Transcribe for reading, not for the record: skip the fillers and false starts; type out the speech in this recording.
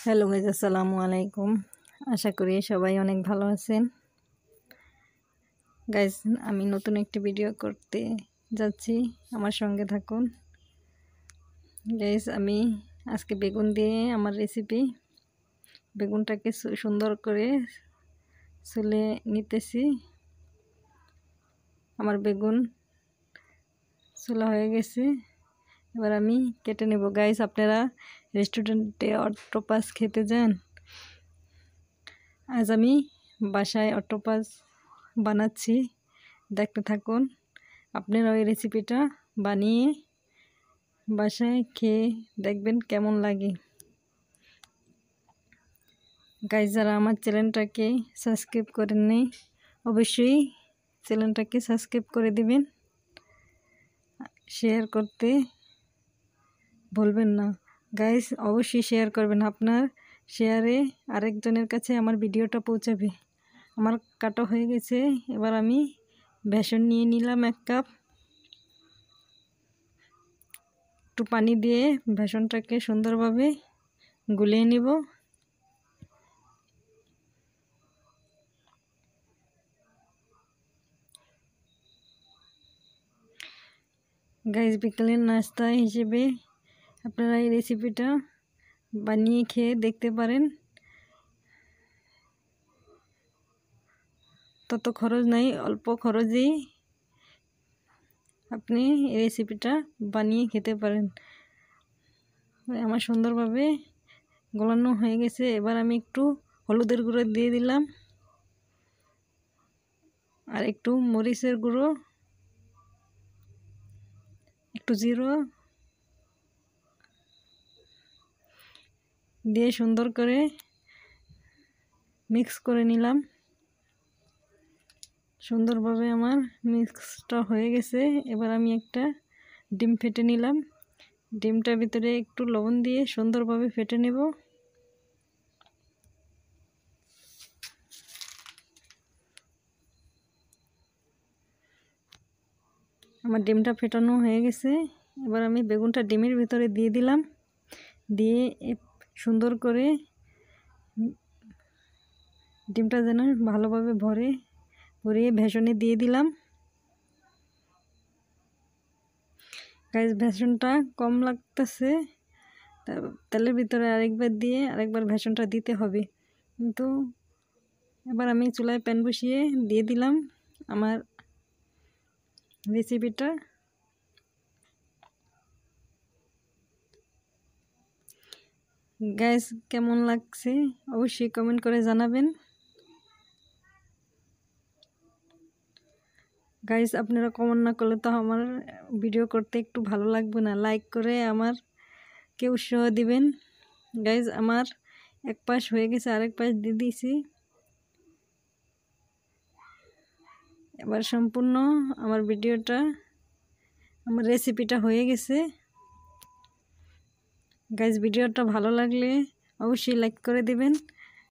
Hello guys, আসসালামু আলাইকুম। আশা করি সবাই অনেক ভালো আছেন। গাইজ, আমি নতুন একটি ভিডিও করতে যাচ্ছি, আমার সঙ্গে থাকুন। গাইজ, আমি আজকে বেগুন দিয়ে আমার রেসিপি, বেগুনটাকে সুন্দর করে ছুলে নিতেছি। আমার বেগুন ছোলা হয়ে গেছে, এবার আমি কেটে নেব। গাইজ, আপনারা রেস্টুরেন্টে অক্টোপাস খেতে যান? আজ আমি বাসায় অক্টোপাস বানাচ্ছি, দেখতে থাকুন। আপনারা ওই রেসিপিটা বানিয়ে বাসায় খেয়ে দেখবেন কেমন লাগে। গাইজ, যারা আমার চ্যানেলটাকে সাবস্ক্রাইব করেননি, অবশ্যই চ্যানেলটাকে সাবস্ক্রাইব করে দিবেন, শেয়ার করতে ভুলবেন না। গাইজ, অবশ্যই শেয়ার করবেন, আপনার শেয়ারে আরেকজনের কাছে আমার ভিডিওটা পৌঁছাবে। আমার কাটা হয়ে গেছে, এবার আমি বেসন নিয়ে নিলাম 1 কাপ। একটু পানি দিয়ে বেসনটাকে সুন্দরভাবে গুলিয়ে নিব। গাইজ, বিকালের নাস্তা হিসেবে আপনারা এই রেসিপিটা বানিয়ে খেয়ে দেখতে পারেন। তত খরচ নাই, অল্প খরচেই আপনি এই রেসিপিটা বানিয়ে খেতে পারেন। আমার সুন্দরভাবে গলানো হয়ে গেছে, এবার আমি একটু হলুদের গুঁড়ো দিয়ে দিলাম, আর একটু মরিচের গুঁড়ো, একটু জিরা দিয়ে সুন্দর করে মিক্স করে নিলাম। সুন্দরভাবে আমার মিক্সটা হয়ে গেছে, এবার আমি একটা ডিম ফেটে নিলাম। ডিমটার ভিতরে একটু লবণ দিয়ে সুন্দরভাবে ফেটে নেব। আমার ডিমটা ফেটানো হয়ে গেছে, এবার আমি বেগুনটা ডিমের ভিতরে দিয়ে দিলাম, দিয়ে সুন্দর করে ডিমটা যেন ভালোভাবে ভরিয়ে বেসনে দিয়ে দিলাম। গাইজ, বেসনটা কম লাগতেছে, তেলের ভিতরে আরেকবার বেসনটা দিতে হবে। কিন্তু এবার আমি চুলায় প্যান বসিয়ে দিয়ে দিলাম আমার রেসিপিটা। গাইজ, কেমন লাগছে অবশ্যই কমেন্ট করে জানাবেন। গাইজ, আপনারা কমেন্ট না করলে তো আমার ভিডিও করতে একটু ভালো লাগবে না। লাইক করে আমারকে উৎসাহ দিবেন। গাইজ, আমার এক পাশ হয়ে গেছে, আরেক পাশ দিয়ে দিয়েছি। এবার সম্পূর্ণ আমার আমার রেসিপিটা হয়ে গেছে। গাইজ, ভিডিওটা ভালো লাগলে অবশ্যই লাইক করে দিবেন।